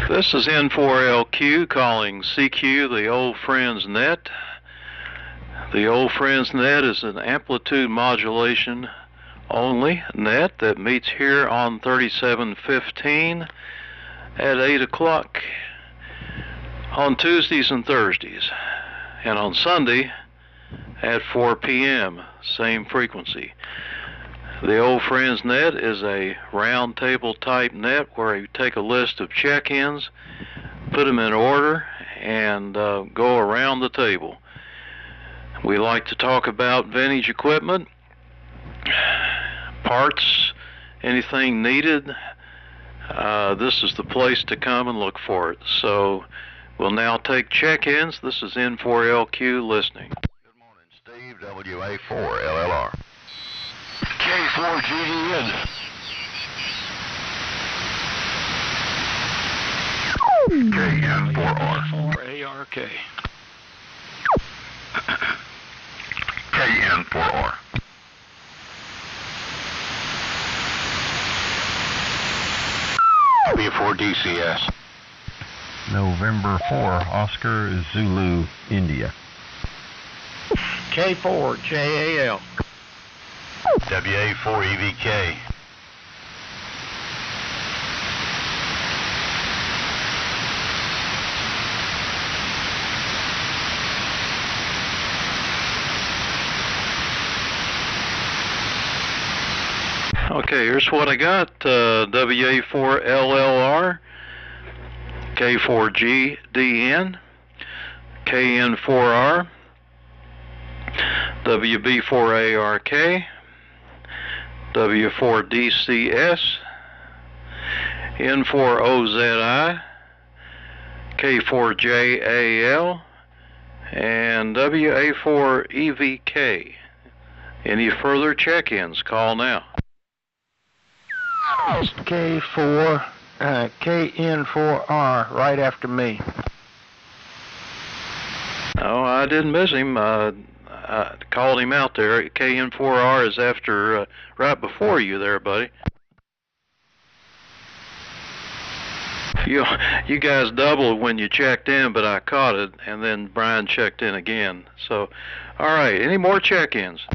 This is N4LQ calling CQ, the Old Friends Net. The Old Friends Net is an amplitude modulation only net that meets here on 3715 at 8 o'clock on Tuesdays and Thursdays, and on Sunday at 4 p.m., same frequency. The Old Friends Net is a round table type net where you take a list of check-ins, put them in order, and go around the table. We like to talk about vintage equipment, parts, anything needed. This is the place to come and look for it. So we'll now take check-ins. This is N4LQ listening. Good morning, Steve, WA4LLR. K4GDN. KN4R. ARK. KN4R. W4DCS. November 4, Oscar Zulu, India. K4JAL. WA4EVK. Okay, here's what I got. WA4LLR, K4GDN, KN4R, WB4ARK, W4DCS, N4OZI, K4JAL, and WA4EVK. Any further check-ins, call now. K4, KN4R, right after me. Oh, I didn't miss him. I called him out there. KN4R is after, right before you there, buddy. You guys doubled when you checked in, but I caught it, and then Brian checked in again. So, all right, any more check-ins?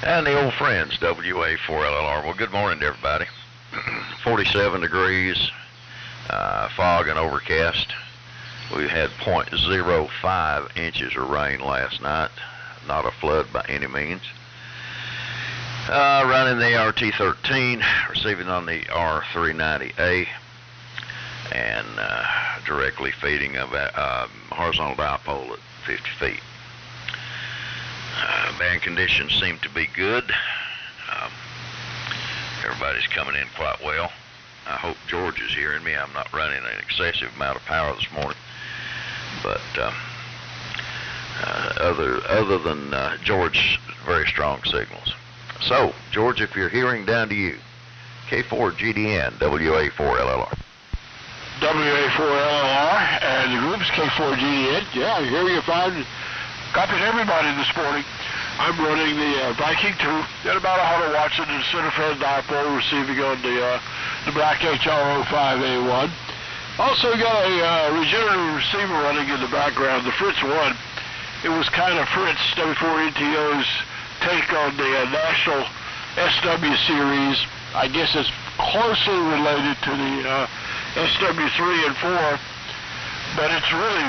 And the old friends, WA4LLR. Well, good morning to everybody. 47 degrees, fog and overcast. We had 0.05 inches of rain last night. Not a flood by any means. Running the RT-13, receiving on the R390A, and directly feeding a horizontal dipole at 50 feet. Band conditions seem to be good. Everybody's coming in quite well. I hope George is hearing me. I'm not running an excessive amount of power this morning, but other than George's very strong signals. So, George, if you're hearing, down to you. K4GDN, WA4LLR. WA4LLR, and the group's K4GDN. Yeah, I hear you fine. Copied everybody this morning. I'm running the Viking 2 at about 100 watts in the center-fed dipole, receiving on the black HRO5A1. Also got a regenerative receiver running in the background, the Fritz 1. It was kind of Fritz W4NTO's take on the national SW series. I guess it's closely related to the SW3 and 4, but it's really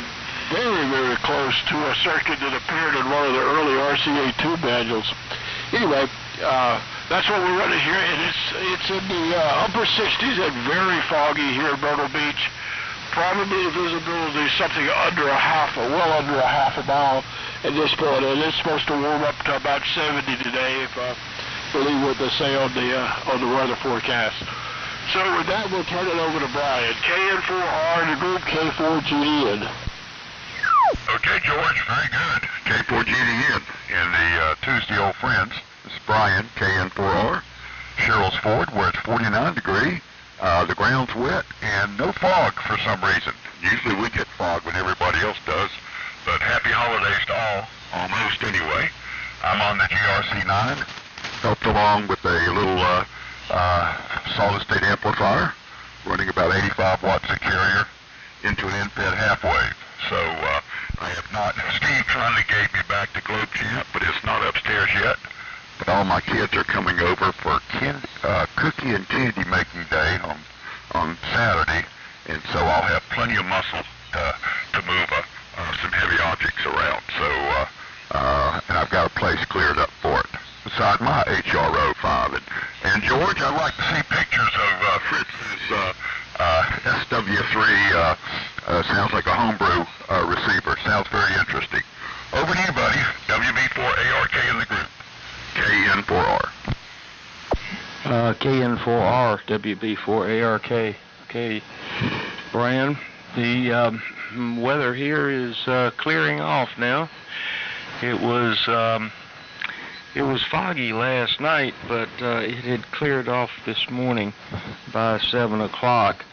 very, very close to a circuit that appeared in one of the early RCA2 manuals. Anyway, that's what we're running here, and it's in the upper 60s and very foggy here in Myrtle Beach. Probably visibility something under well under a half a mile at this point, and it's supposed to warm up to about 70 today, if I believe what they say on the weather forecast. So with that, we'll turn it over to Brian. KN4R, the group K4GDN. Okay, George, very good. K4GDN in the Tuesday Old Friends. This is Brian, KN4R. Cheryl's Ford, where it's 49 degrees. The ground's wet and no fog for some reason. Usually we get fog when everybody else does, but happy holidays to all, almost anyway. I'm on the GRC9, helped along with a little solid-state amplifier, running about 85 watts of carrier into an in-fed half wave. So I have not, Steve finally gave me back to Globe Champ, but it's not upstairs yet. But all my kids are coming over for cookie and candy making day on Saturday, and so I'll have plenty of muscle to move some heavy objects around. So, and I've got a place cleared up for it beside my HRO5. And George, I'd like to see pictures of Fritz's SW3. Sounds like a homebrew receiver. Sounds very interesting. Over to you, buddy. WB4ARK in the group. KN4R. KN4R, WB4ARK. Okay, Brian, the weather here is clearing off now. It was foggy last night, but it had cleared off this morning by 7 o'clock,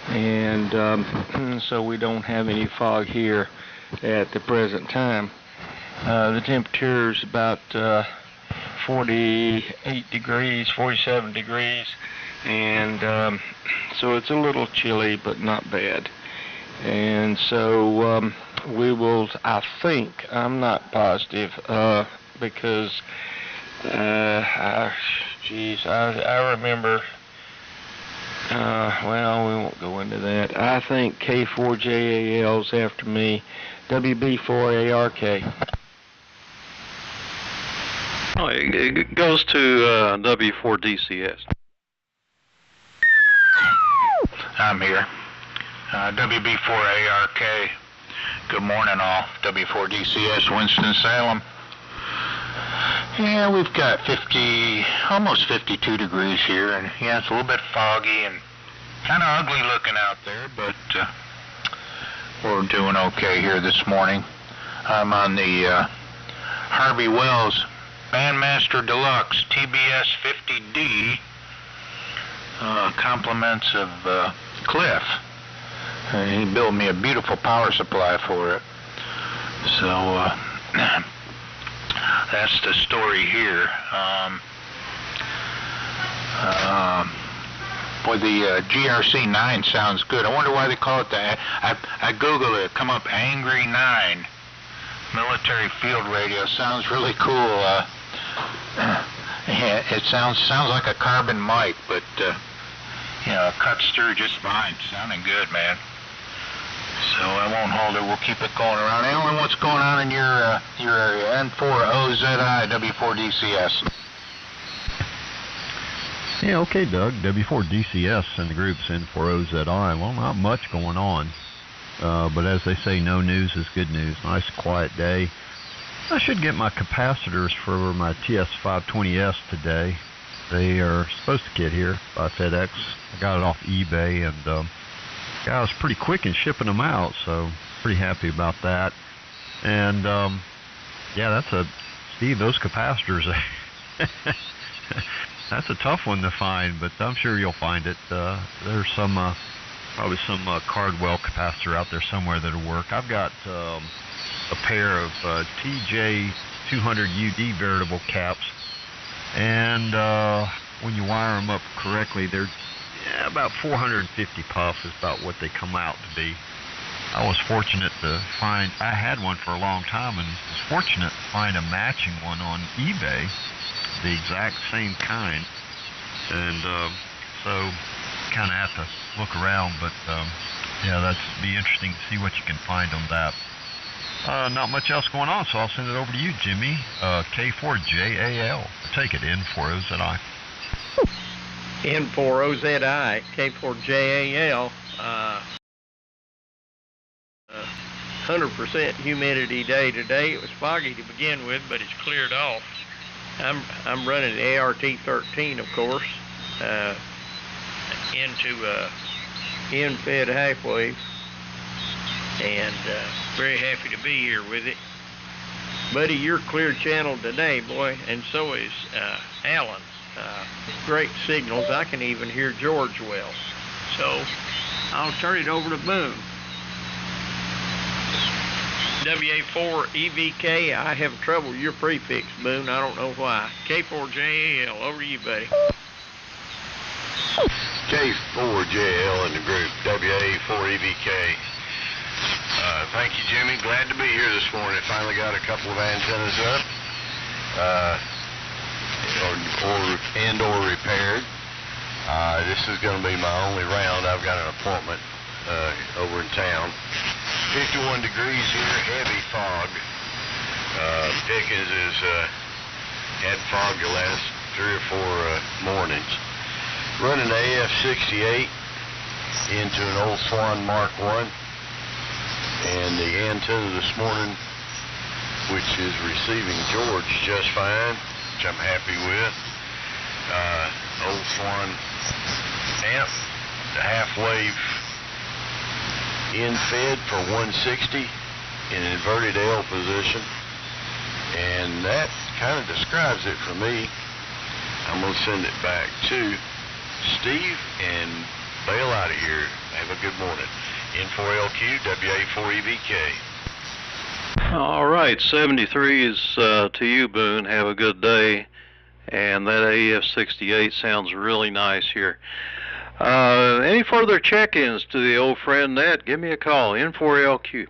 and so we don't have any fog here at the present time. The temperature is about 48 degrees, 47 degrees, and so it's a little chilly, but not bad. And so we will, I think, I'm not positive, because, I remember, well, we won't go into that. I think K4JAL's after me, WB4ARK. Oh, it goes to W4DCS. I'm here. WB4ARK. Good morning, all. W4DCS, Winston-Salem. Yeah, we've got almost 52 degrees here, and yeah, it's a little bit foggy and kind of ugly looking out there, but we're doing okay here this morning. I'm on the Harvey Wells Bandmaster Deluxe TBS 50D, compliments of Cliff. He built me a beautiful power supply for it. So that's the story here. Boy, the GRC9 sounds good. I wonder why they call it that. I Googled it, come up Angry 9. Military field radio sounds really cool. Yeah, it sounds like a carbon mic, but you know, it cuts through just fine. Sounding good, man. So I won't hold it. We'll keep it going around. Alan, what's going on in your area? N4OZI W4DCS. Yeah, okay, Doug. W4DCS and the group's N4OZI. Well, not much going on. But as they say, no news is good news. Nice quiet day. I should get my capacitors for my TS520S today. They are supposed to get here by FedEx. I got it off eBay, and guy was pretty quick in shipping them out, so pretty happy about that. And yeah, Steve, those capacitors, that's a tough one to find, but I'm sure you'll find it. There's some probably some Cardwell capacitor out there somewhere that'll work. I've got a pair of TJ200UD variable caps, and when you wire them up correctly, they're about 450 puff is about what they come out to be. I was fortunate to find, I had one for a long time, and was fortunate to find a matching one on eBay, the exact same kind, and so kind of have to look around, but yeah, that'd be interesting to see what you can find on that. Not much else going on, so I'll send it over to you, Jimmy. K4JAL. Take it, N4OZI. N4OZI, K4JAL. 100% humidity day today. It was foggy to begin with, but it's cleared off. I'm running the ART13, of course, into in-fed half wave, and very happy to be here with it. Buddy, you're clear channel today, boy, and so is Alan. Great signals. I can even hear George well. So I'll turn it over to Boone. WA4EVK, I have trouble with your prefix, Boone. I don't know why. K4JAL, over to you, buddy. K4JL in the group, WA4EVK. Thank you, Jimmy. Glad to be here this morning. Finally got a couple of antennas up, or repaired. This is going to be my only round. I've got an appointment over in town. 51 degrees here, heavy fog. Pickens has had fog the last 3 or 4 mornings. Running the AF-68 into an old Swan Mark I, and the antenna this morning, which is receiving George just fine, which I'm happy with. Old Swan amp, the half wave in fed for 160 in inverted L position, and that kind of describes it for me. I'm going to send it back to Steve and bail out of here. Have a good morning. N4LQ, WA4EVK. All right, 73 is to you, Boone. Have a good day. And that AF-68 sounds really nice here. Any further check-ins to the old friend Nat, give me a call, N4LQ.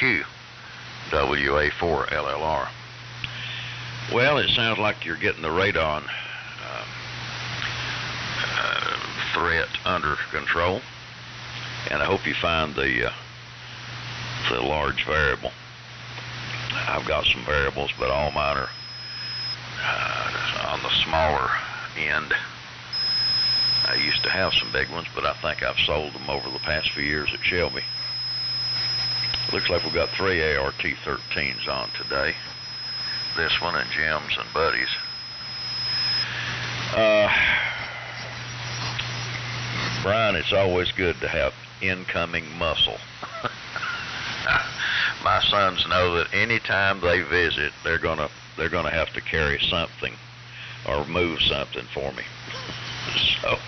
ARQ WA4LLR. Well, it sounds like you're getting the radon threat under control, and I hope you find the large variable. I've got some variables, but all mine are on the smaller end. I used to have some big ones, but I think I've sold them over the past few years at Shelby. Looks like we've got 3 ART-13s on today. This one and Jim's and Buddy's. Brian, it's always good to have incoming muscle. My sons know that anytime they visit, they're gonna have to carry something or move something for me. So,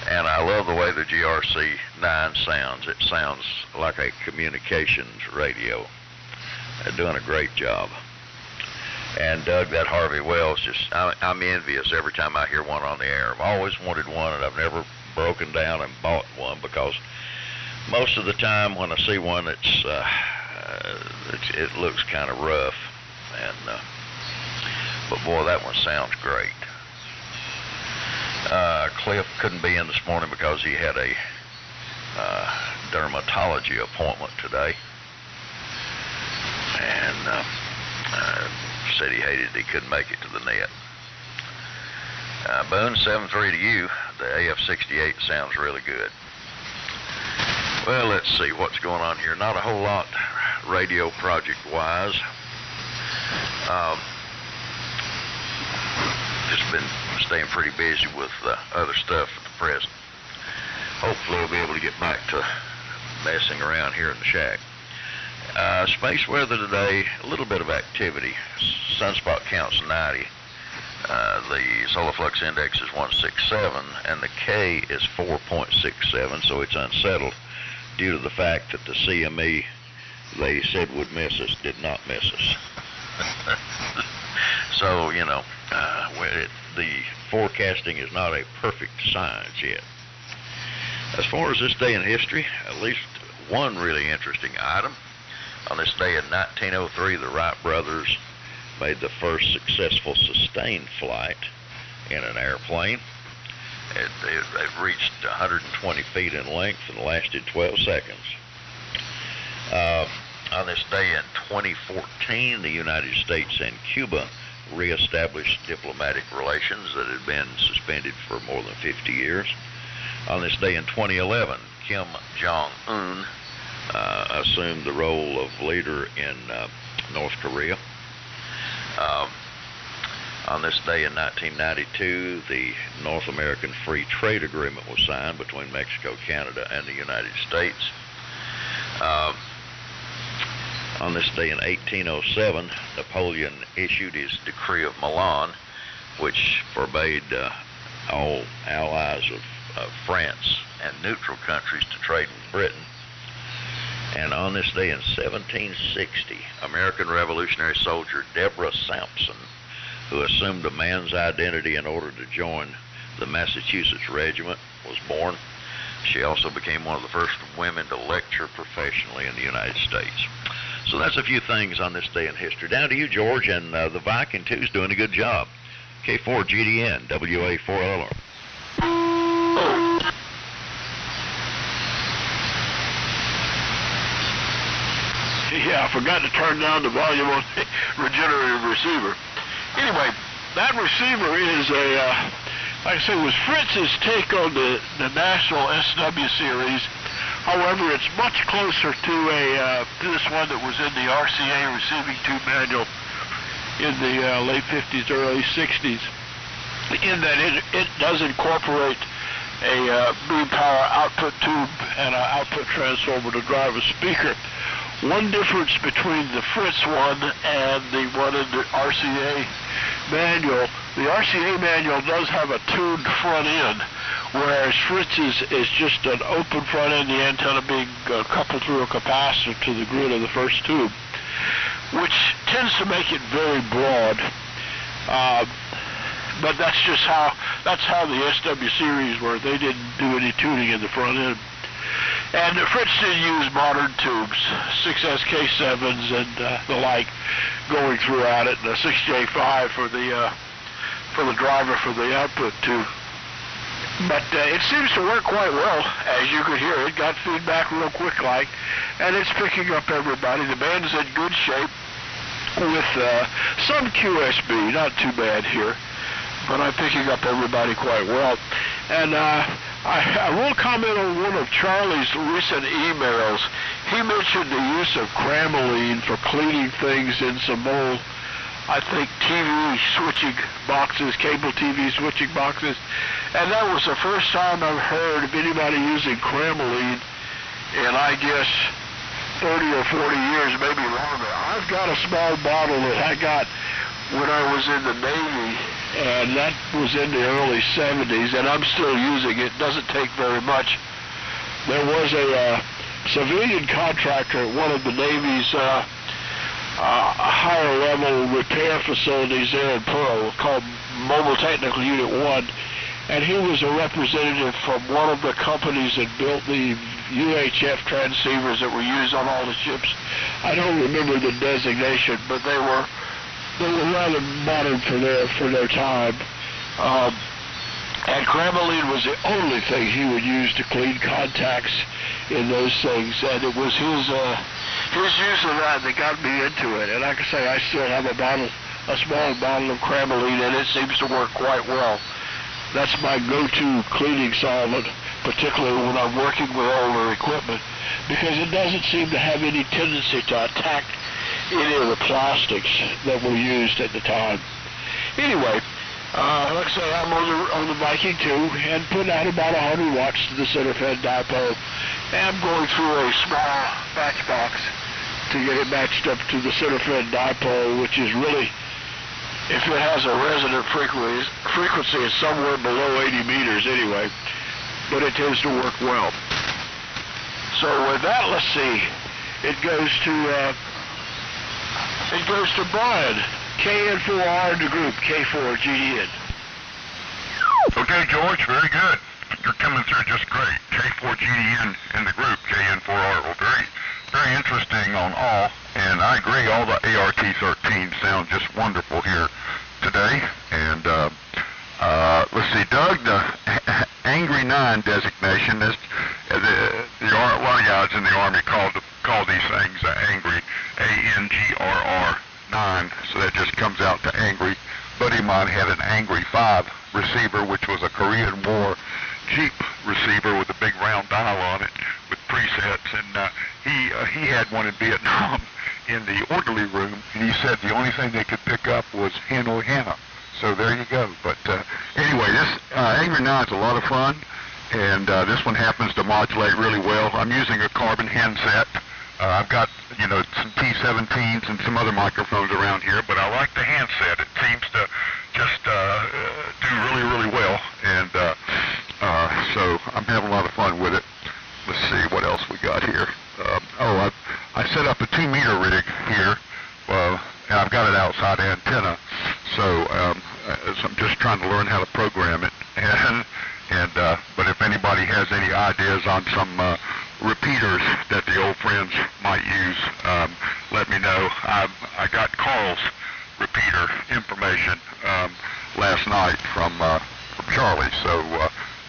and I love the way the GRC-9 sounds. It sounds like a communications radio. They're doing a great job. And Doug, that Harvey Wells, I'm envious every time I hear one on the air. I've always wanted one, and I've never broken down and bought one, because most of the time when I see one, it looks kind of rough. And but boy, that one sounds great. Cliff couldn't be in this morning because he had a dermatology appointment today, and said he hated he couldn't make it to the net. Boone, 7-3 to you. The AF-68 sounds really good. Well, let's see what's going on here. Not a whole lot radio project-wise. Just been staying pretty busy with other stuff at the present. Hopefully we'll be able to get back to messing around here in the shack. Space weather today, a little bit of activity. Sunspot count's 90. The solar flux index is 167, and the K is 4.67, so it's unsettled due to the fact that the CME they said would miss us did not miss us. So, you know, the forecasting is not a perfect science yet. As far as this day in history, at least one really interesting item. On this day in 1903, the Wright brothers made the first successful sustained flight in an airplane. It reached 120 feet in length and lasted 12 seconds. On this day in 2014, the United States and Cuba reestablished diplomatic relations that had been suspended for more than 50 years. On this day in 2011, Kim Jong-un assumed the role of leader in North Korea. On this day in 1992, the North American Free Trade Agreement was signed between Mexico, Canada, and the United States. On this day in 1807, Napoleon issued his Decree of Milan, which forbade all allies of France and neutral countries to trade with Britain. And on this day in 1760, American Revolutionary soldier Deborah Sampson, who assumed a man's identity in order to join the Massachusetts Regiment, was born. She also became one of the first women to lecture professionally in the United States. So that's a few things on this day in history. Down to you, George, and the Viking 2's doing a good job. K4 GDN, WA4LR. Yeah, I forgot to turn down the volume on the regenerative receiver. Anyway, that receiver is like I said, was Fritz's take on the national SW series. However, it's much closer to this one that was in the RCA receiving tube manual in the late 50s, early 60s, in that it does incorporate a beam power output tube and an output transformer to drive a speaker. One difference between the Fritz one and the one in the RCA manual, the RCA manual does have a tuned front end, whereas Fritz's is just an open front end, the antenna being coupled through a capacitor to the grid of the first tube, which tends to make it very broad. But that's how the SW series were. They didn't do any tuning in the front end. And Fritz did use modern tubes, 6SK7s and the like, going throughout it, and a 6J5 for the driver for the output tube. But it seems to work quite well, as you could hear. It got feedback real quick like, and it's picking up everybody. The band is in good shape with some QSB, not too bad here, but I'm picking up everybody quite well. And I will comment on one of Charlie's recent emails. He mentioned the use of cramaline for cleaning things in some old, I think, TV switching boxes, cable TV switching boxes. And that was the first time I've heard of anybody using cramaline in, I guess, 30 or 40 years, maybe longer. I've got a small bottle that I got when I was in the Navy, and that was in the early 70s, and I'm still using it. Doesn't take very much. There was a civilian contractor at one of the Navy's higher level repair facilities there in Pearl called Mobile Technical Unit 1, and he was a representative from one of the companies that built the UHF transceivers that were used on all the ships. I don't remember the designation, but they were rather modern for their time. And cramaline was the only thing he would use to clean contacts in those things, and it was his use of that got me into it. And like I say, I still have a small bottle of cramaline, and it seems to work quite well. That's my go-to cleaning solvent, particularly when I'm working with older equipment, because it doesn't seem to have any tendency to attack any of the plastics that were used at the time. Anyway, like I say, I'm on the Viking 2 and putting out about 100 watts to the center fed dipole. And I'm going through a small batch box to get it matched up to the center fed dipole, which is really, if it has a resonant frequency, it's somewhere below 80 meters anyway, but it tends to work well. So with that, let's see. It goes to Brian, KN4R in the group, K4GDN. Okay, George, very good. You're coming through just great. K4GDN in the group, KN4R. Well, very, very interesting on all, and I agree, all the ART-13 sound just wonderful here today. And let's see, Doug, the Angry 9 designation is a lot of guys in the Army call these things Angry, ANGRR 9, so that just comes out to Angry. Buddy of mine had an Angry 5 receiver, which was a Korean War Jeep receiver with a big round dial on it with presets, and he had one in Vietnam in the orderly room, and he said the only thing they could pick up was Hanoi Hannah. So there you go. But anyway, this Angry 9 is a lot of fun, and this one happens to modulate really well. I'm using a carbon handset. I've got, some T17s and some other microphones around here, but I like the handset. It seems to just do really, really well, and so I'm having a lot of fun with it. Let's see what else we got here. I set up a 2-meter rig here, and I've got an outside antenna, so I'm just trying to learn how to program it. But if anybody has any ideas on some repeaters that the old friends might use, let me know. I got Carl's repeater information last night from Charlie, so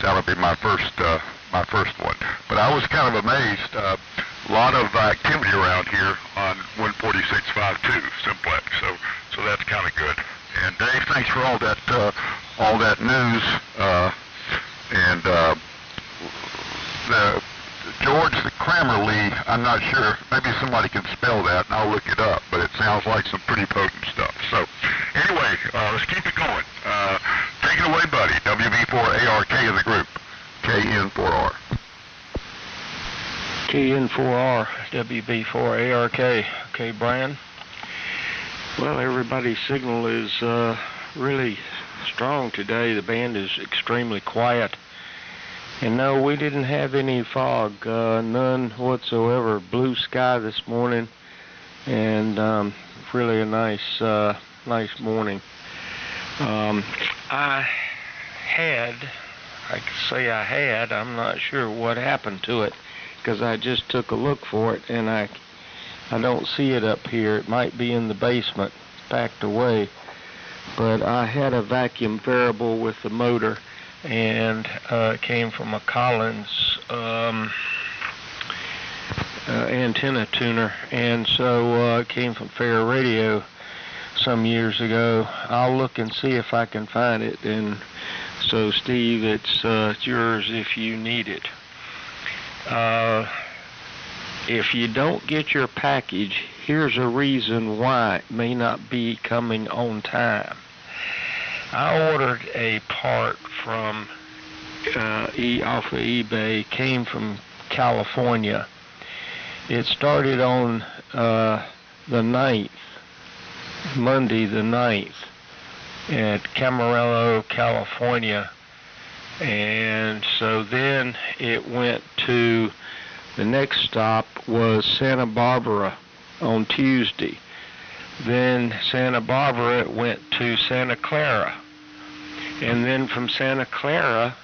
that'll be my first one. But I was kind of amazed. A lot of activity around here on 146.52 simplex, so that's kind of good. And Dave, thanks for all that news. George, the Kramerly, I'm not sure. Maybe somebody can spell that, and I'll look it up. But it sounds like some pretty potent stuff. So anyway, let's keep it going. Take it away, buddy. WV4ARK in the group. KN4R. KN4R, WV4ARK. Okay, Brian. Well, everybody's signal is really strong today. The band is extremely quiet. And no, we didn't have any fog, none whatsoever. Blue sky this morning, and really a nice morning. I could say I had, I'm not sure what happened to it. because I just took a look for it, and I don't see it up here. It might be in the basement, packed away. But I had a vacuum variable with the motor, and it came from a Collins antenna tuner, and so it came from Fair Radio some years ago. I'll look and see if I can find it, and so Steve, it's yours if you need it. If you don't get your package, here's a reason why it may not be coming on time. I ordered a part from off of eBay, came from California. It started on the 9th, Monday the 9th, at Camarillo, California. And so then it went to, the next stop was Santa Barbara on Tuesday. Then Santa Barbara, it went to Santa Clara. And then from Santa Clara,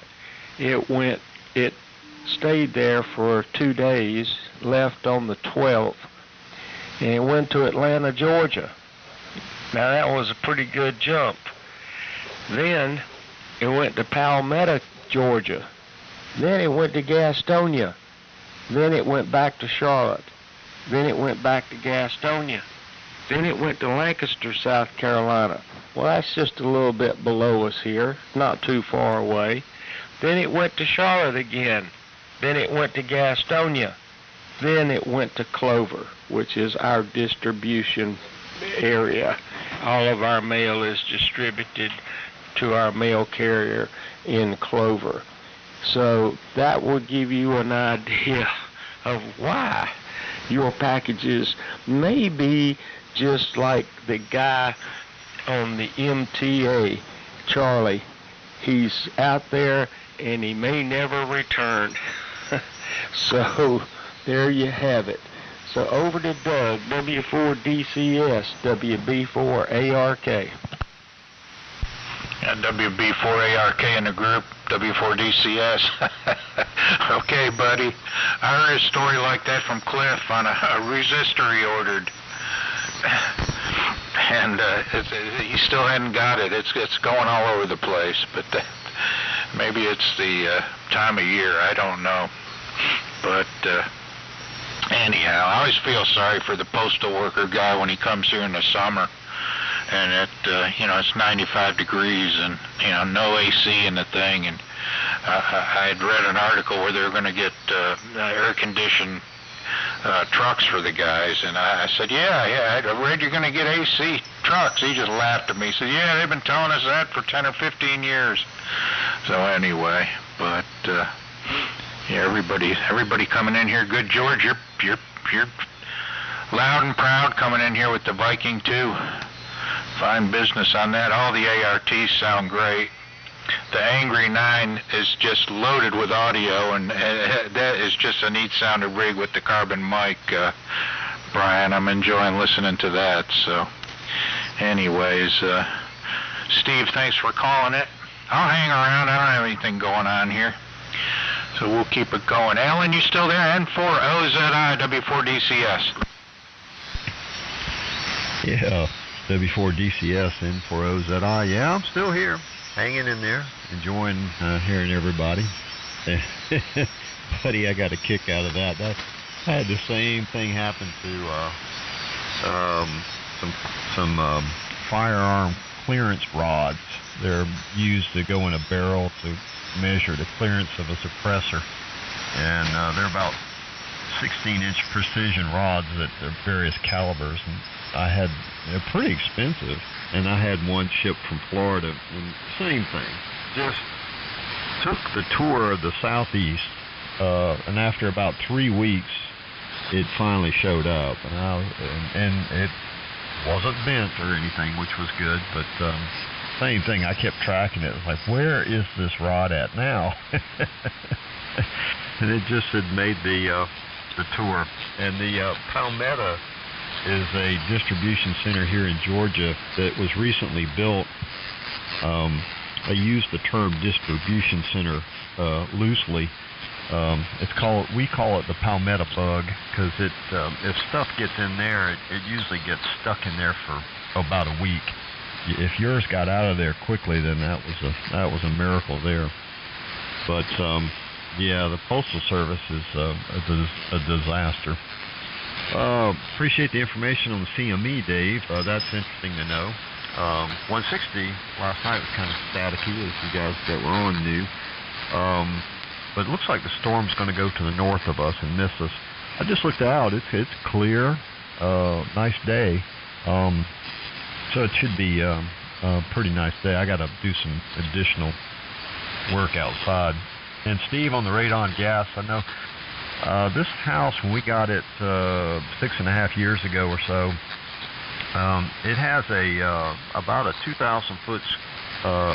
it stayed there for 2 days, left on the 12th, and it went to Atlanta, Georgia. Now that was a pretty good jump. Then it went to Palmetto, Georgia. Then it went to Gastonia. Then it went back to Charlotte. Then it went back to Gastonia. Then it went to Lancaster, South Carolina. Well, that's just a little bit below us here, not too far away. Then it went to Charlotte again. Then it went to Gastonia. Then it went to Clover, which is our distribution area. All of our mail is distributed to our mail carrier in Clover. So that will give you an idea of why your packages may be just like the guy on the MTA, Charlie. He's out there and he may never return. So there you have it. So over to Doug, W4DCS, WB4ARK. Yeah, WB4ARK in the group, W4DCS. Okay, buddy. I heard a story like that from Cliff on a resistor he ordered. And he still hadn't got it. It's going all over the place, but maybe it's the time of year. I don't know. But anyhow, I always feel sorry for the postal worker guy when he comes here in the summer, and it's 95 degrees and no AC in the thing. And I had read an article where they were going to get air-conditioned trucks for the guys, and I said, yeah, I read you're going to get AC trucks. He just laughed at me. He said, yeah, they've been telling us that for 10 or 15 years. So anyway, but yeah, everybody coming in here good. George, you're loud and proud coming in here with the Viking 2. Fine business on that. All the ARTs sound great. The Angry 9 is just loaded with audio, and that is just a neat sounding rig with the carbon mic, Brian. I'm enjoying listening to that. So anyways, Steve, thanks for calling it. I'll hang around. I don't have anything going on here, so we'll keep it going. Alan, you still there? N4OZI, W4DCS. Yeah, W4DCS, N4OZI. Yeah, I'm still here, hanging in there, enjoying hearing everybody. Buddy, I got a kick out of that. I had the same thing happen to some firearm clearance rods. They're used to go in a barrel to measure the clearance of a suppressor, and they're about 16-inch precision rods at various calibers, and they're pretty expensive, and I had one shipped from Florida, and same thing, just took the tour of the Southeast, and after about 3 weeks it finally showed up, and it wasn't bent or anything, which was good, but same thing, I kept tracking it. Like, where is this rod at now? And it just had made the tour. And the Palmetto is a distribution center here in Georgia that was recently built. I use the term distribution center loosely we call it the palmetto bug, because if stuff gets in there, it usually gets stuck in there for about a week. If yours got out of there quickly, then that was a miracle there. But yeah, the Postal Service is a disaster. Appreciate the information on the CME, Dave. That's interesting to know. 160 last night was kind of staticky, as you guys that were on knew. But it looks like the storm's going to go to the north of us and miss us. I just looked out. It's clear. Nice day. So it should be a pretty nice day. I got to do some additional work outside. And Steve, on the radon gas, I know this house, when we got it 6.5 years ago or so, it has about a 2,000-foot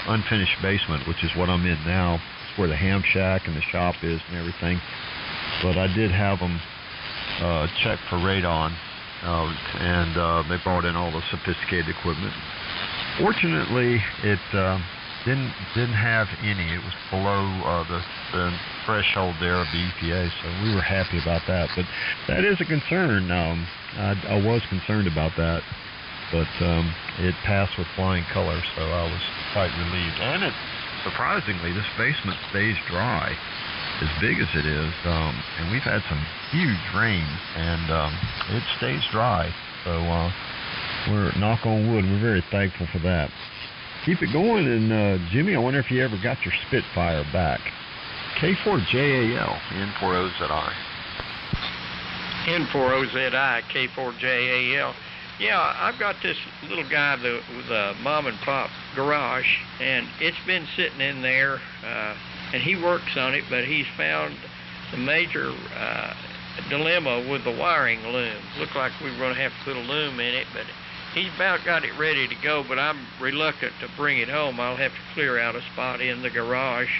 unfinished basement, which is what I'm in now. It's where the ham shack and the shop is and everything. But I did have them check for radon, and they brought in all the sophisticated equipment. Fortunately, it didn't have any. It was below the threshold there of the EPA, so we were happy about that. But that is a concern. I was concerned about that, but it passed with flying colors, so I was quite relieved. And surprisingly, this basement stays dry, as big as it is, and we've had some huge rains, and it stays dry. So we're, knock on wood, we're very thankful for that. Keep it going, and Jimmy, I wonder if you ever got your Spitfire back. K4JAL, N4OZI. N4OZI, K4JAL. Yeah, I've got this little guy with a mom and pop garage, and it's been sitting in there, and he works on it, but he's found the major dilemma with the wiring loom. Looked like we were going to have to put a loom in it, but he's about got it ready to go, but I'm reluctant to bring it home. I'll have to clear out a spot in the garage,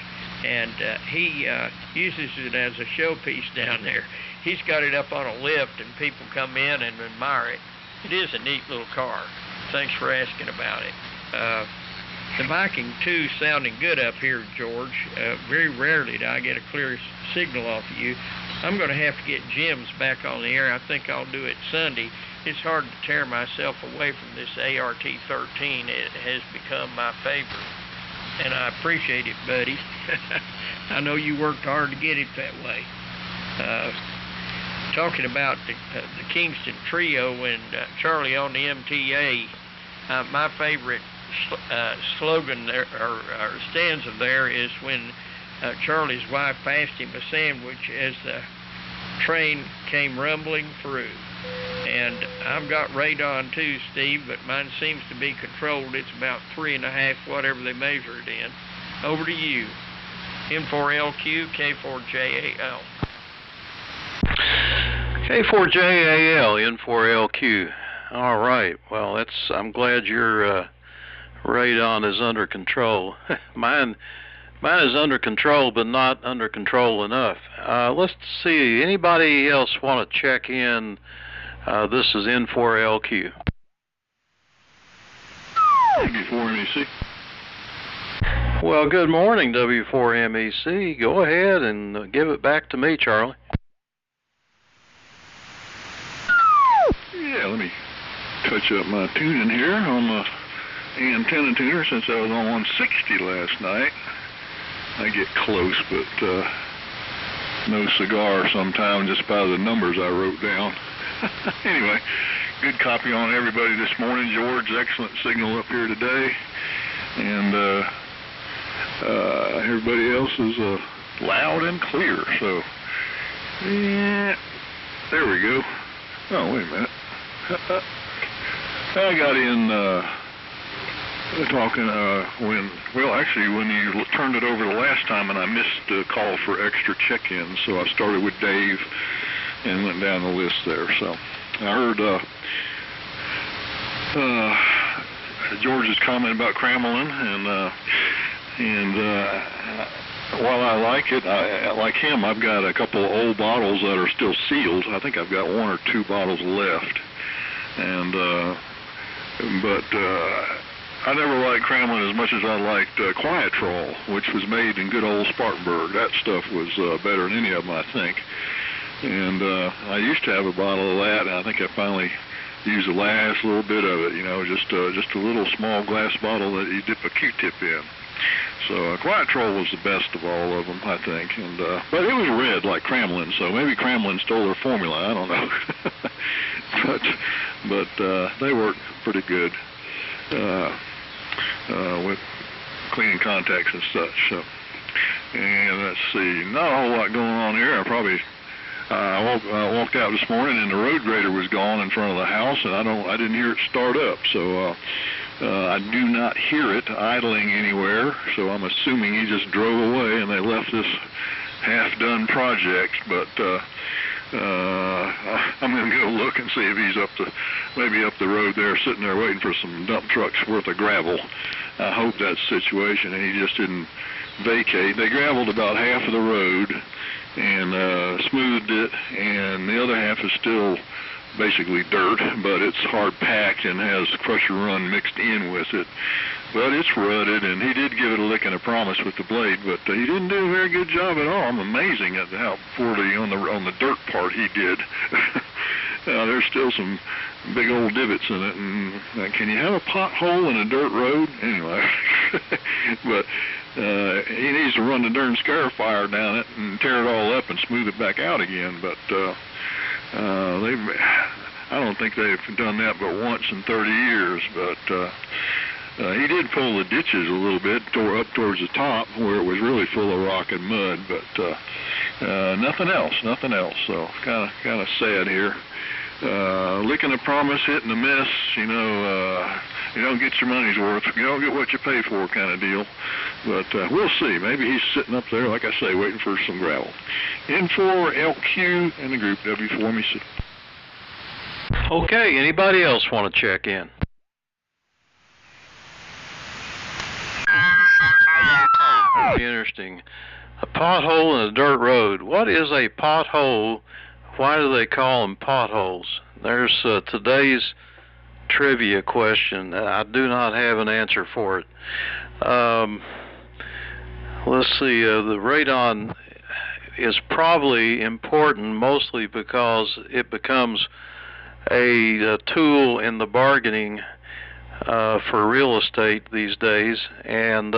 and he uses it as a showpiece down there. He's got it up on a lift, and people come in and admire it. It is a neat little car. Thanks for asking about it. The Viking 2 sounding good up here, George. Very rarely do I get a clear signal off of you. I'm going to have to get Jim's back on the air. I think I'll do it Sunday. It's hard to tear myself away from this ART-13. It has become my favorite, and I appreciate it, buddy. I know you worked hard to get it that way. Talking about the Kingston Trio and Charlie on the MTA, my favorite slogan there, or stanza there, is when Charlie's wife passed him a sandwich as the train came rumbling through. And I've got radon too, Steve, but mine seems to be controlled. It's about 3.5, whatever they measure it in. Over to you. N4LQ, K4JAL. K4JAL, N4LQ. All right. Well, I'm glad your radon is under control. Mine is under control, but not under control enough. Let's see. Anybody else want to check in? This is N4LQ. W4MEC. Well, good morning, W4MEC. Go ahead and give it back to me, Charlie. Yeah, let me touch up my tuning here on the antenna tuner since I was on 160 last night. I get close, but no cigar sometime just by the numbers I wrote down. Anyway, good copy on everybody this morning. George, excellent signal up here today. And everybody else is loud and clear. So, yeah, there we go. Oh, wait a minute. I got in talking when you turned it over the last time, and I missed the call for extra check-ins, so I started with Dave and went down the list there. So I heard George's comment about Cramelin, and while I like it, like him, I've got a couple of old bottles that are still sealed. I think I've got 1 or 2 bottles left, and but I never liked Kremlin as much as I liked Quiet Troll, which was made in good old Spartanburg. That stuff was better than any of them, I think. And I used to have a bottle of that, and I think I finally used the last little bit of it, you know, just a little small glass bottle that you dip a Q-tip in. So Quiet Troll was the best of all of them, I think. And but it was red like Kremlin, so maybe Kremlin stole their formula. I don't know. but they work pretty good with cleaning contacts and such. So, and let's see, not a whole lot going on here. I walked out this morning and the road grader was gone in front of the house, and I didn't hear it start up. So I do not hear it idling anywhere. So I'm assuming he just drove away and they left this half-done project. But I'm going to go look and see if he's maybe up the road there, sitting there waiting for some dump trucks worth of gravel. I hope that's the situation, and he just didn't vacate. They graveled about half of the road and smoothed it, and the other half is still basically dirt, but it's hard packed and has crusher run mixed in with it. But it's rutted, and he did give it a lick and a promise with the blade, but he didn't do a very good job at all. I'm amazing at how poorly on the dirt part he did. There's still some big old divots in it, and can you have a pothole in a dirt road? Anyway, but he needs to run the darn scarifier down it and tear it all up and smooth it back out again. But I don't think they've done that but once in 30 years. But he did pull the ditches a little bit, tore up towards the top where it was really full of rock and mud. But nothing else. So kind of sad here. Licking a promise, hitting a miss, you know, you don't get your money's worth. You don't get what you pay for kind of deal. But we'll see. Maybe he's sitting up there, like I say, waiting for some gravel. N4, LQ, and the group W4, me see. Okay, anybody else want to check in? Interesting. A pothole in a dirt road. What is a pothole? Why do they call them potholes? There's today's trivia question. I do not have an answer for it. Let's see. The radon is probably important mostly because it becomes a tool in the bargaining for real estate these days, and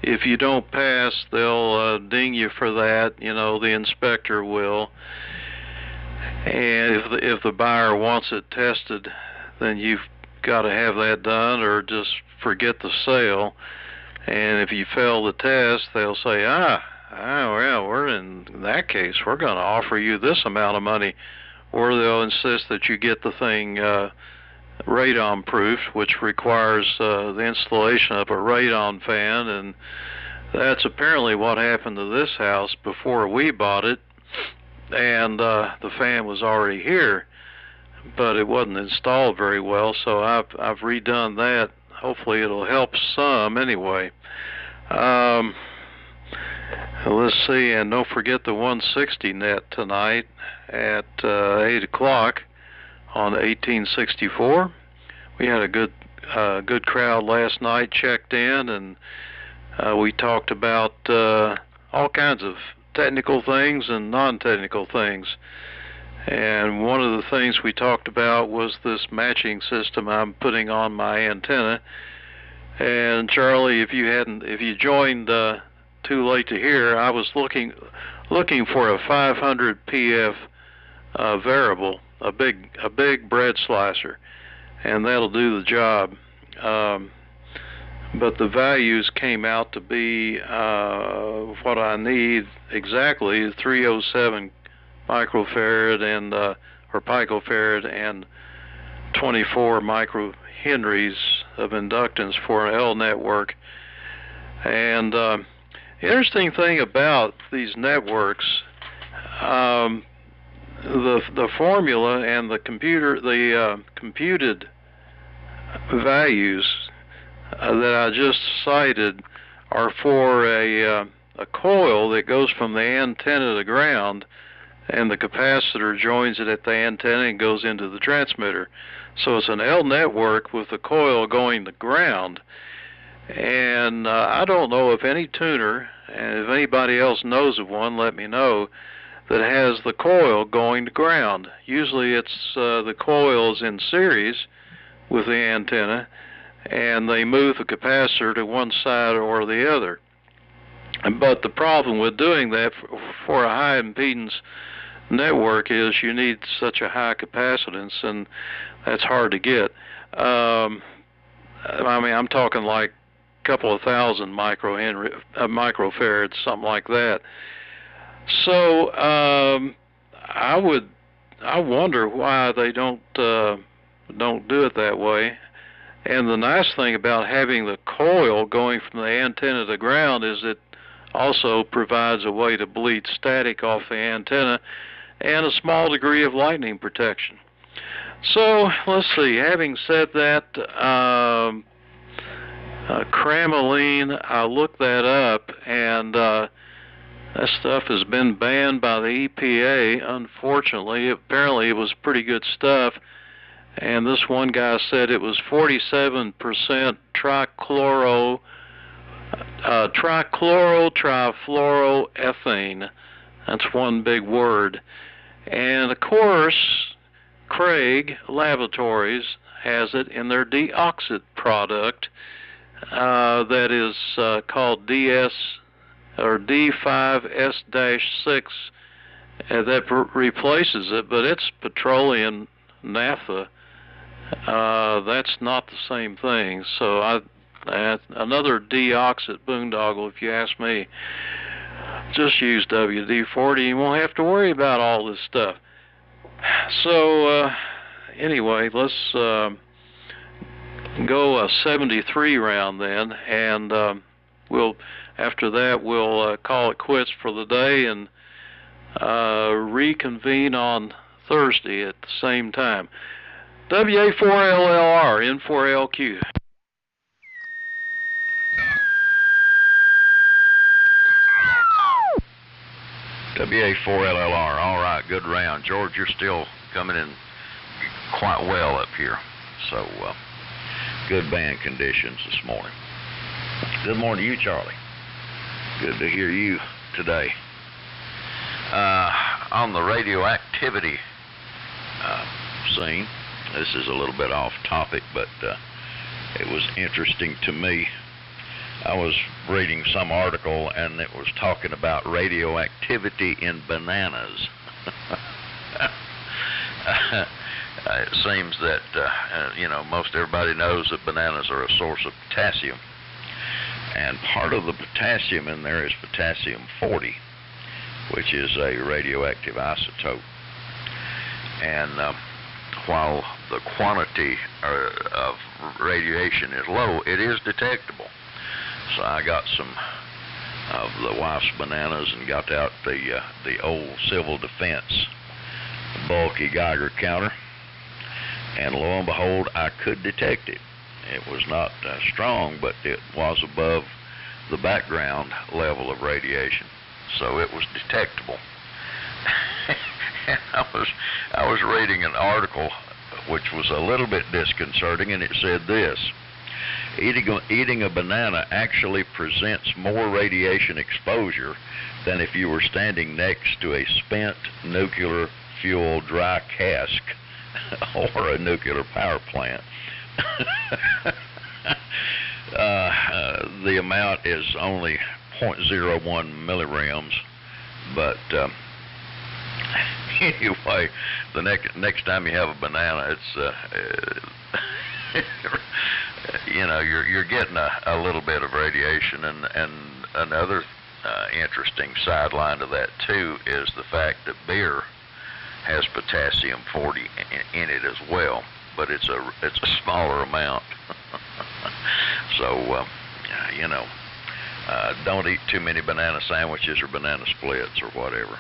if you don't pass, they'll ding you for that. You know, the inspector will. And if the buyer wants it tested, then you've got to have that done, or just forget the sale. And if you fail the test, they'll say, well, we're in that case, we're going to offer you this amount of money, or they'll insist that you get the thing radon proofed, which requires the installation of a radon fan, and that's apparently what happened to this house before we bought it. And the fan was already here, but it wasn't installed very well, so I've redone that. Hopefully it'll help some anyway. Let's see, and don't forget the 160 net tonight at 8 o'clock on 1864. We had a good crowd last night, checked in, and we talked about all kinds of technical things and non-technical things. And one of the things we talked about was this matching system I'm putting on my antenna. And Charlie, if you joined too late to hear, I was looking for a 500 PF variable, a big bread slicer, and that'll do the job. But the values came out to be what I need exactly: 307 microfarad and or picofarad and 24 microhenries of inductance for an L network. And the interesting thing about these networks, the formula and the computed values that I just cited are for a coil that goes from the antenna to the ground, and the capacitor joins it at the antenna and goes into the transmitter. So it's an L network with the coil going to ground. And I don't know if any tuner, and if anybody else knows of one, let me know, that has the coil going to ground. Usually it's the coil's in series with the antenna, and they move the capacitor to one side or the other. But the problem with doing that for a high impedance network is you need such a high capacitance, and that's hard to get. I mean, I'm talking like a couple of thousand microfarads, something like that. So I wonder why they don't do it that way. And the nice thing about having the coil going from the antenna to ground is it also provides a way to bleed static off the antenna and a small degree of lightning protection. So let's see, having said that, Cramaline, I looked that up, and that stuff has been banned by the EPA, unfortunately. Apparently it was pretty good stuff, and this one guy said it was 47% trifluoroethane. That's one big word. And of course, Craig Laboratories has it in their deoxit product that is called DS or D5S-6 that replaces it, but it's petroleum naphtha. That's not the same thing. So another deoxit boondoggle, if you ask me. Just use WD-40. You won't have to worry about all this stuff. So anyway, let's go a 73 round then, and after that we'll call it quits for the day and reconvene on Thursday at the same time. WA4LLR, N4LQ. WA4LLR, all right, good round. George, you're still coming in quite well up here, so good band conditions this morning. Good morning to you, Charlie. Good to hear you today. On the radioactivity scene, this is a little bit off topic, but it was interesting to me. I was reading some article, and it was talking about radioactivity in bananas. It seems that, most everybody knows that bananas are a source of potassium. And part of the potassium in there is potassium-40, which is a radioactive isotope. And while the quantity of radiation is low, it is detectable. So I got some of the wife's bananas and got out the old civil defense bulky Geiger counter, and lo and behold, I could detect it. It was not strong, but it was above the background level of radiation, so it was detectable. I was reading an article which was a little bit disconcerting, and it said this: Eating a banana actually presents more radiation exposure than if you were standing next to a spent nuclear fuel dry cask or a nuclear power plant. The amount is only 0.01 milligrams, but anyway, the next time you have a banana, it's you're getting a little bit of radiation, and another interesting sideline to that too is the fact that beer has potassium-40 in it as well, but it's a smaller amount. So don't eat too many banana sandwiches or banana splits or whatever.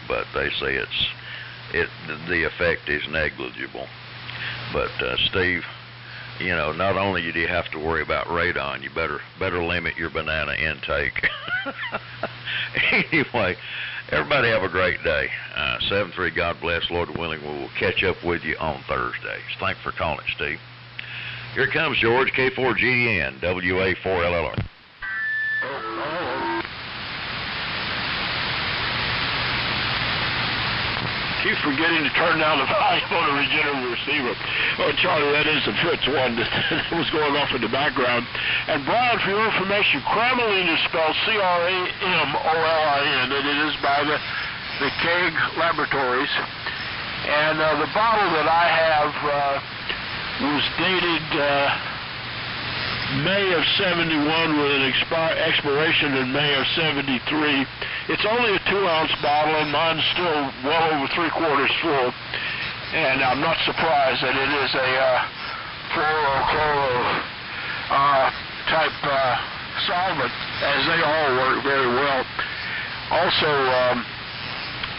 But they say the effect is negligible. But Steve, not only do you have to worry about radon, you better limit your banana intake. Anyway, Everybody have a great day. 7-3, God bless, Lord willing. We will catch up with you on Thursday. Thanks for calling, Steve. Here comes George, K4GDN, WA4LLR. Keep forgetting to turn down the volume on the regenerative receiver. Oh, Charlie, that is the Fritz one that was going off in the background. And Brian, for your information, Cremolin is spelled C-R-A-M-O-L-I-N, and it is by the Kaig Laboratories. And the bottle that I have was dated May of 71 with an expiration in May of 73. It's only a 2-ounce bottle, and mine's still well over 3/4 full. And I'm not surprised that it is a fluorochloro type solvent, as they all work very well. Also,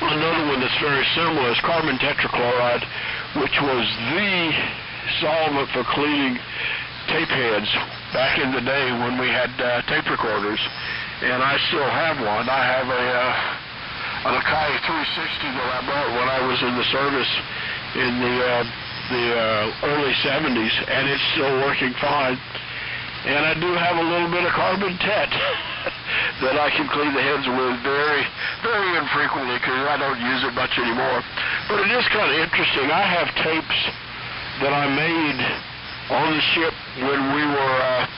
another one that's very similar is carbon tetrachloride, which was the solvent for cleaning tape heads back in the day when we had tape recorders. And I still have one. I have an Akai 360 that I bought when I was in the service in the early 70s, and it's still working fine. And I do have a little bit of carbon tet that I can clean the heads with very, very infrequently because I don't use it much anymore. But it is kind of interesting. I have tapes that I made on the ship when we were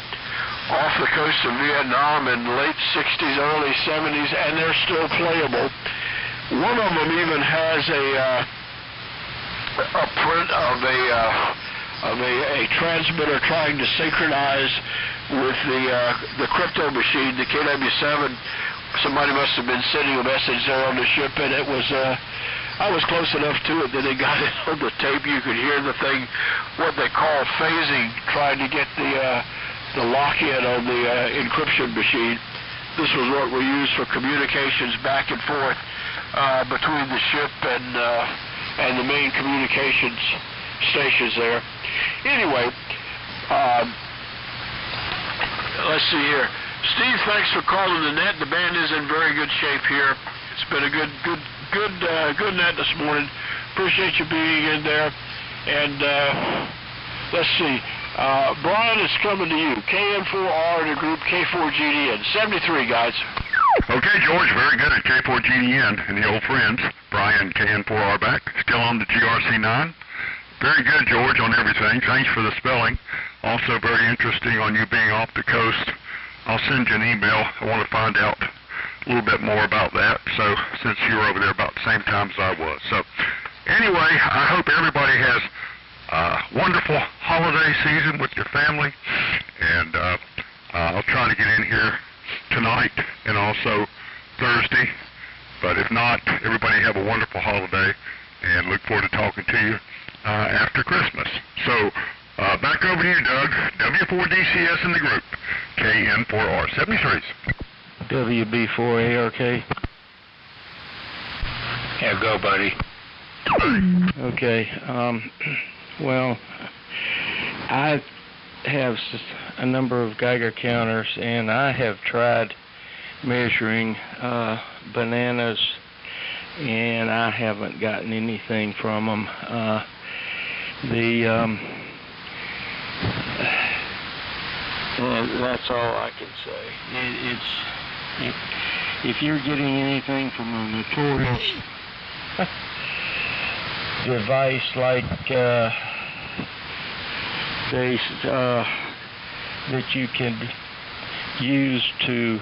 off the coast of Vietnam in late 60s, early 70s, and they're still playable. One of them even has a print of a transmitter trying to synchronize with the crypto machine, the KW7. Somebody must have been sending a message there on the ship, and it was I was close enough to it that they got it on the tape. You could hear the thing, what they call phasing, trying to get the lock-in on the encryption machine. This was what we used for communications back and forth between the ship and the main communications stations there. Anyway, let's see here. Steve, thanks for calling the net. The band is in very good shape here. It's been a good net this morning. Appreciate you being in there. And let's see. Brian is coming to you. KN4R in the group K4GDN. 73, guys. Okay, George, very good at K4GDN and the old friends. Brian, KN4R back. Still on the GRC9. Very good, George, on everything. Thanks for the spelling. Also very interesting on you being off the coast. I'll send you an email. I want to find out a little bit more about that. So, since you were over there about the same time as I was. So, anyway, I hope everybody has wonderful holiday season with your family, and I'll try to get in here tonight and also Thursday, but if not, everybody have a wonderful holiday and look forward to talking to you after Christmas. So back over to you, Doug. W4DCS in the group, KN4R 73s. WB4ARK. Yeah, go, buddy. Okay. Well, I have a number of Geiger counters, and I have tried measuring bananas, and I haven't gotten anything from them. That's all I can say. If you're getting anything from a notorious device like that you can use to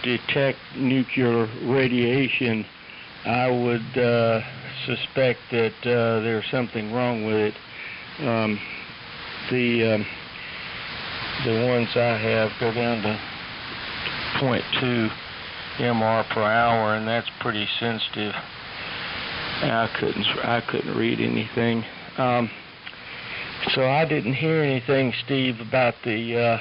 detect nuclear radiation, I would suspect that there's something wrong with it. The ones I have go down to 0.2 MR per hour, and that's pretty sensitive. I couldn't read anything. So I didn't hear anything, Steve, about the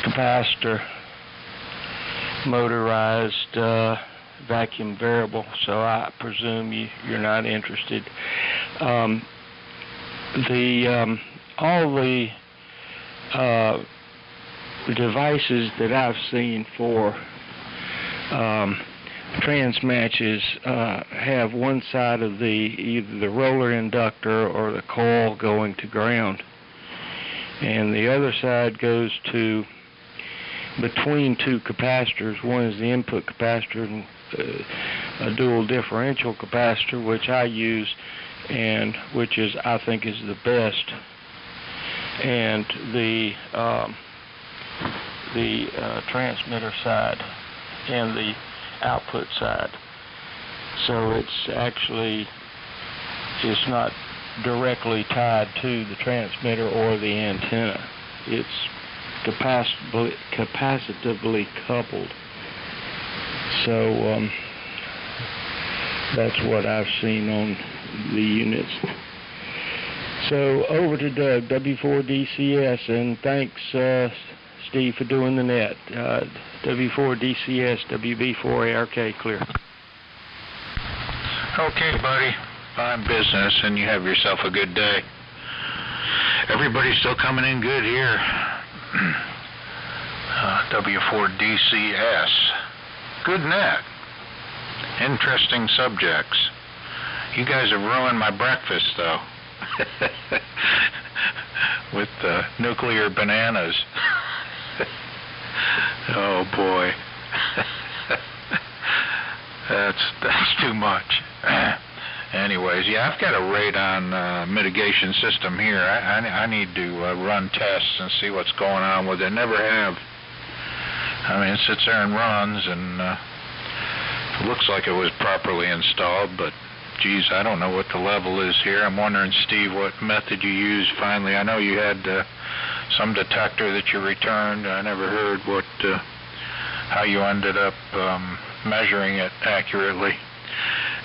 capacitor motorized vacuum variable. So I presume you're not interested. All the devices that I've seen for trans matches have one side of either the roller inductor or the coil going to ground, and the other side goes to between two capacitors. One is the input capacitor and a dual differential capacitor, which I use, and which is, I think, is the best, and the transmitter side and the output side. So it's not directly tied to the transmitter or the antenna. It's capacitively coupled. So that's what I've seen on the units. So over to Doug, W4DCS, and thanks Steve for doing the net. W4DCS, WB4ARK, clear. Okay, buddy. Fine business, and you have yourself a good day. Everybody's still coming in good here. W4DCS. Good net. Interesting subjects. You guys have ruined my breakfast, though. With nuclear bananas. Oh boy. That's too much. Anyways, yeah, I've got a radon mitigation system here. I need to run tests and see what's going on with it. Never have. I mean, it sits there and runs, and it looks like it was properly installed, but geez, I don't know what the level is here. I'm wondering, Steve, what method you used finally. I know you had some detector that you returned. I never heard how you ended up measuring it accurately.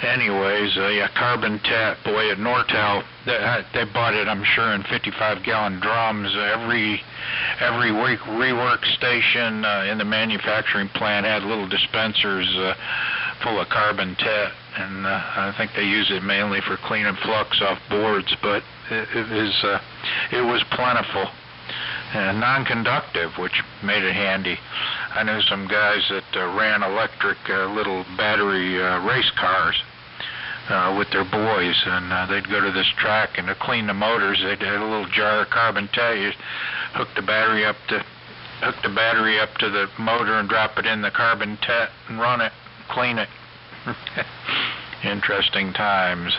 Anyways, yeah, carbon tap. Boy, at Nortel, they bought it, I'm sure, in 55-gallon drums. Every rework station in the manufacturing plant had little dispensers full of carbon tap, and I think they use it mainly for cleaning flux off boards. But it was plentiful and non-conductive, which made it handy. I knew some guys that ran electric little battery race cars with their boys, and they'd go to this track, and to clean the motors, they'd have a little jar of carbon tap. You hook the battery up to the motor and drop it in the carbon tap and run it, clean it. Interesting times.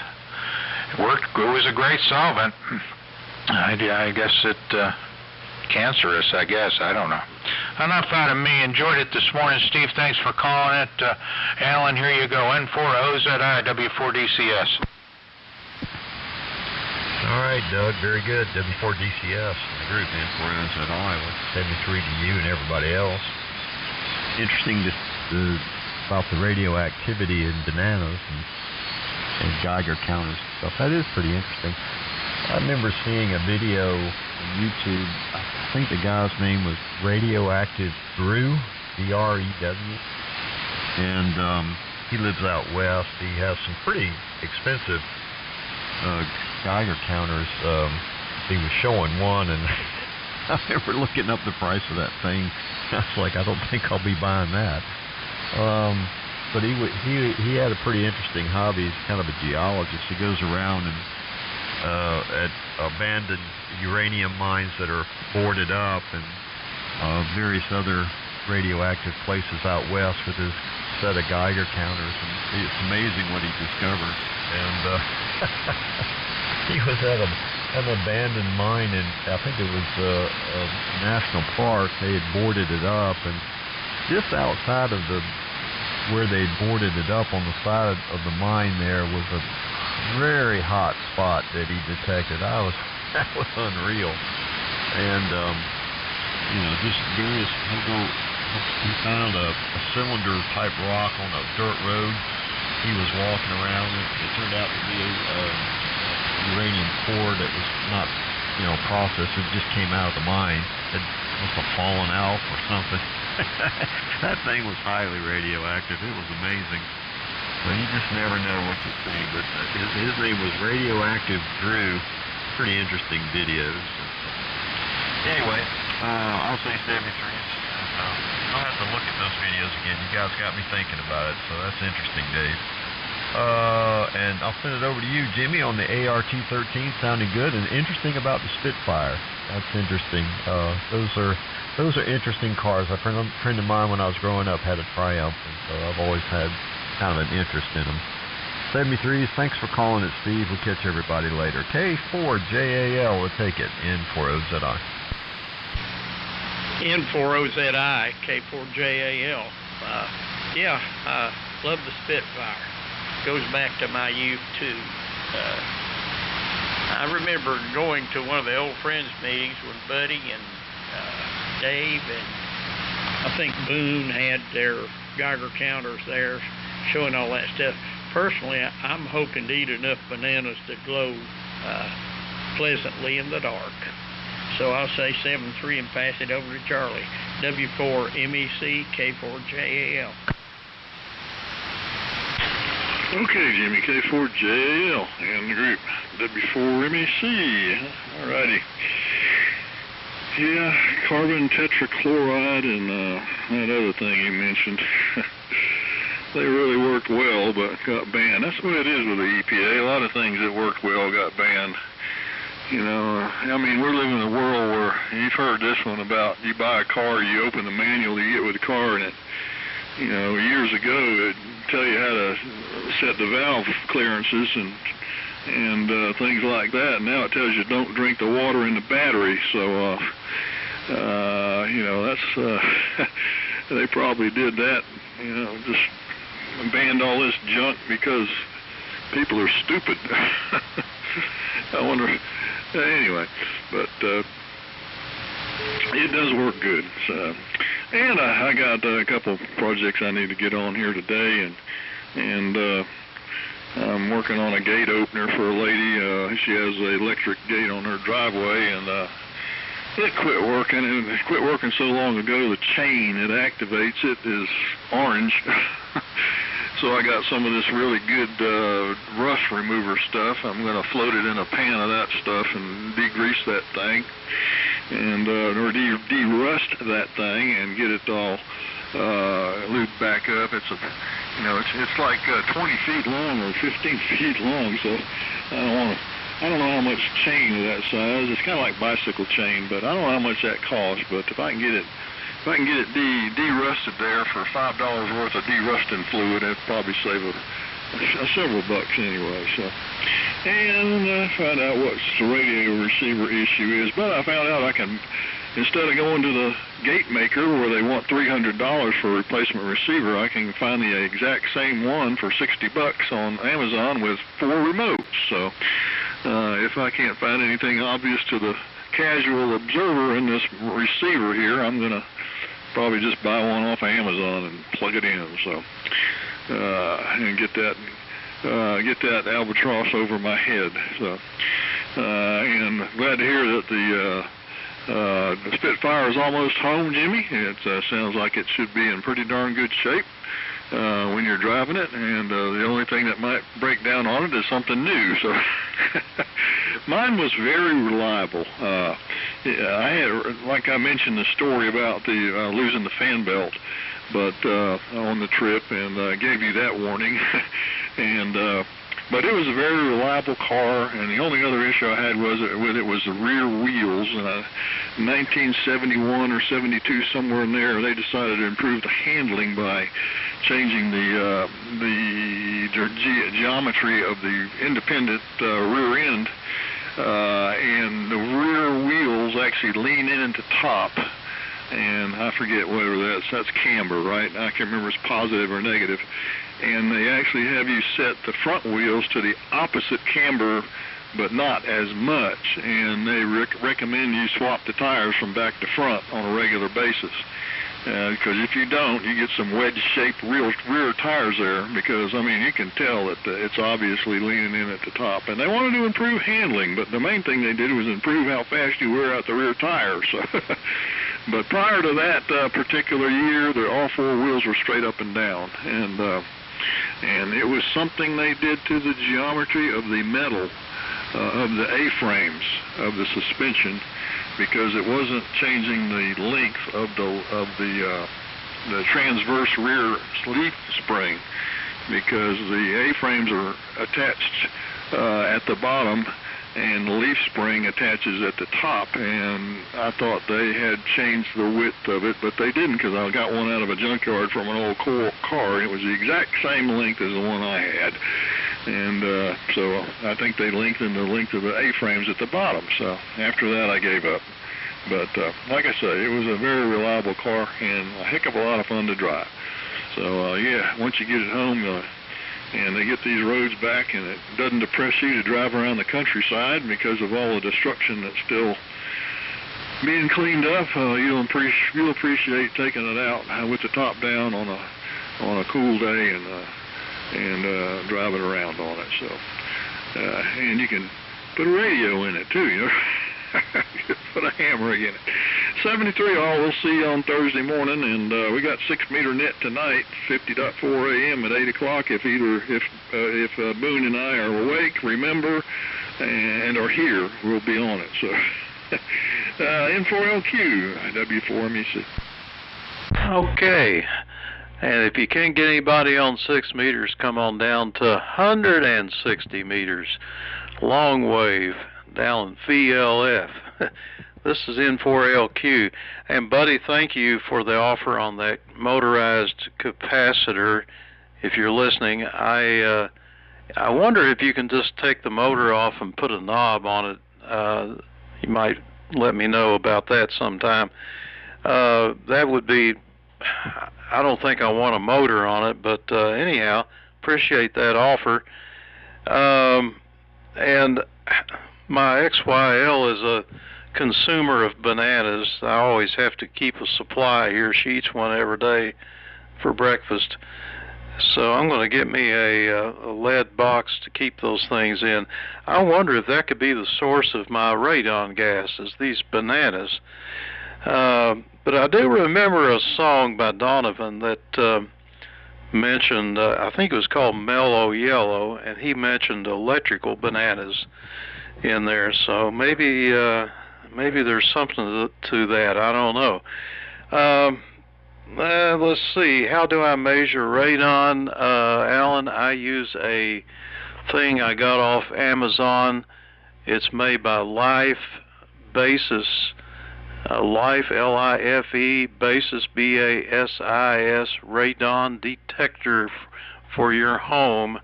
It worked. It was a great solvent. I guess it cancerous, I guess. I don't know. Enough out of me. Enjoyed it this morning, Steve. Thanks for calling it. Alan, here you go. N4OZI, W4DCS. All right, Doug. Very good. W4DCS. The group N4OZI with 73 to you and everybody else. Interesting about the radioactivity in bananas and Geiger counters and stuff. That is pretty interesting. I remember seeing a video on YouTube. I think the guy's name was Radioactive Brew, B-R-E-W, and he lives out west. He has some pretty expensive Geiger counters. He was showing one, and I remember looking up the price of that thing. I was like, I don't think I'll be buying that. But he had a pretty interesting hobby. He's kind of a geologist. He goes around and at abandoned uranium mines that are boarded up and various other radioactive places out west with his set of Geiger counters, and it's amazing what he discovers. And he was at an abandoned mine in, I think it was a national park. They had boarded it up, and just outside of where they boarded it up on the side of the mine there was a very hot spot that he detected. That was unreal. And just various. He found a cylinder type rock on a dirt road. He was walking around. It turned out to be a uranium core that was not, processed. It just came out of the mine. It must have fallen out or something. That thing was highly radioactive. It was amazing. But you just never know what you see. But his name was Radioactive Drew. Pretty interesting videos. Anyway, I'll say 73s. I'll have to look at those videos again. You guys got me thinking about it, so that's interesting, Dave. And I'll send it over to you, Jimmy, on the ART-13. Sounding good and interesting about the Spitfire. That's interesting. Those are interesting cars. A friend of mine when I was growing up had a Triumph, and so I've always had kind of an interest in them. 73s, thanks for calling it, Steve. We'll catch everybody later. K4JAL, we'll take it. N40ZI. N40ZI, K4JAL. Yeah, I love the Spitfire. Goes back to my youth, too. I remember going to one of the old friends meetings with Buddy and Dave, and I think Boone had their Geiger counters there showing all that stuff. Personally, I'm hoping to eat enough bananas to glow pleasantly in the dark. So I'll say 7-3 and pass it over to Charlie. W4MEC, K4JAL. Okay, Jimmy, K4JAL and the group, W4MEC. Alrighty. Yeah, carbon tetrachloride and that other thing you mentioned. They really worked well, but got banned. That's what it is with the EPA. A lot of things that worked well got banned. You know, I mean, we're living in a world where, you've heard this one about, you buy a car, you open the manual you get with the car, and it, you know, years ago, it'd tell you how to set the valve clearances and things like that. Now it tells you don't drink the water in the battery. So, you know, that's, they probably did that, you know, just banned all this junk because people are stupid. I wonder, anyway, but it does work good. So, and I got a couple projects I need to get on here today, and I'm working on a gate opener for a lady. She has an electric gate on her driveway, and it quit working, and it quit working so long ago, the chain that activates it is orange. So I got some of this really good rust remover stuff. I'm going to float it in a pan of that stuff and degrease that thing, and or de-rust that thing and get it all lubed back up. It's a, you know, it's like 20 feet long or 15 feet long. So I don't know how much chain of that size. It's kind of like bicycle chain, but I don't know how much that costs. But if I can get it de-rusted there for $5 worth of de-rusting fluid, that'd probably save several bucks anyway. So, and find out what the radio receiver issue is. But I found out I can, instead of going to the gate maker where they want $300 for a replacement receiver, I can find the exact same one for $60 on Amazon with 4 remotes. So if I can't find anything obvious to the casual observer in this receiver here, I'm going to probably just buy one off of Amazon and plug it in. So and get that albatross over my head. So and glad to hear that the Spitfire is almost home, Jimmy. It sounds like it should be in pretty darn good shape when you're driving it, and the only thing that might break down on it is something new. So mine was very reliable. I had, like I mentioned, the story about the losing the fan belt, but on the trip, and I gave you that warning. And but it was a very reliable car, and the only other issue I had was with it was the rear wheels. And in 1971 or 72, somewhere in there, they decided to improve the handling by changing the geometry of the independent rear end, and the rear wheels actually lean in at the top. And I forget whether that's camber, right? I can't remember if it's positive or negative. And they actually have you set the front wheels to the opposite camber, but not as much. And they recommend you swap the tires from back to front on a regular basis. Because if you don't, you get some wedge-shaped rear tires there. Because, I mean, you can tell that it's obviously leaning in at the top. And they wanted to improve handling, but the main thing they did was improve how fast you wear out the rear tires. So but prior to that particular year, all 4 wheels were straight up and down. And it was something they did to the geometry of the metal of the A-frames of the suspension, because it wasn't changing the length of the transverse rear leaf spring, because the A-frames are attached at the bottom and the leaf spring attaches at the top, and I thought they had changed the width of it, but they didn't, because I got one out of a junkyard from an old car, and it was the exact same length as the one I had. And so I think they lengthened the length of the A-frames at the bottom. So after that, I gave up. But like I say, it was a very reliable car and a heck of a lot of fun to drive. So yeah, once you get it home, and they get these roads back, and it doesn't depress you to drive around the countryside because of all the destruction that's still being cleaned up, you'll appreciate taking it out with the top down on a cool day and driving around on it. So and you can put a radio in it too, you know. Put a hammer in it. 73 all, we'll see you on Thursday morning, and we got 6-meter net tonight, 50.4 a.m. at 8 o'clock. If Boone and I are awake, remember, and are here, we'll be on it. So N4LQ, W4MEC. Okay. And if you can't get anybody on 6 meters, come on down to 160 meters. Long wave down in VLF. This is N4LQ. And Buddy, thank you for the offer on that motorized capacitor. If you're listening, I wonder if you can just take the motor off and put a knob on it. You might let me know about that sometime. That would be, I don't think I want a motor on it, but anyhow, appreciate that offer. And my XYL is a consumer of bananas. I always have to keep a supply here. She eats one every day for breakfast. So I'm going to get me a lead box to keep those things in. I wonder if that could be the source of my radon gas, is these bananas. But I do remember a song by Donovan that mentioned, I think it was called Mellow Yellow, and he mentioned electrical bananas in there. So maybe there's something to that. I don't know. Let's see. How do I measure radon, Alan? I use a thing I got off Amazon. It's made by Life Basis. Life, L-I-F-E, Basis, B-A-S-I-S, radon detector for your home.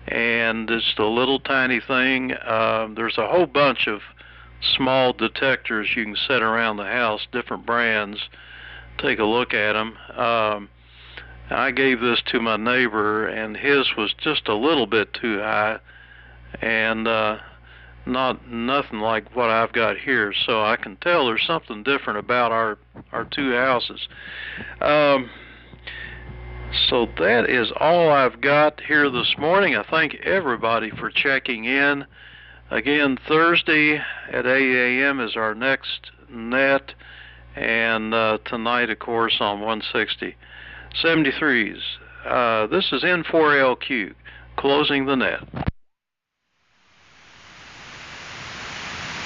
And it's a little tiny thing. There's a whole bunch of small detectors you can set around the house, different brands. Take a look at them. I gave this to my neighbor, and his was just a little bit too high, and nothing like what I've got here. So I can tell there's something different about our two houses. So that is all I've got here this morning. I thank everybody for checking in. Again, Thursday at 8 a.m. is our next net, and tonight, of course, on 160. 73s. This is N4LQ, closing the net.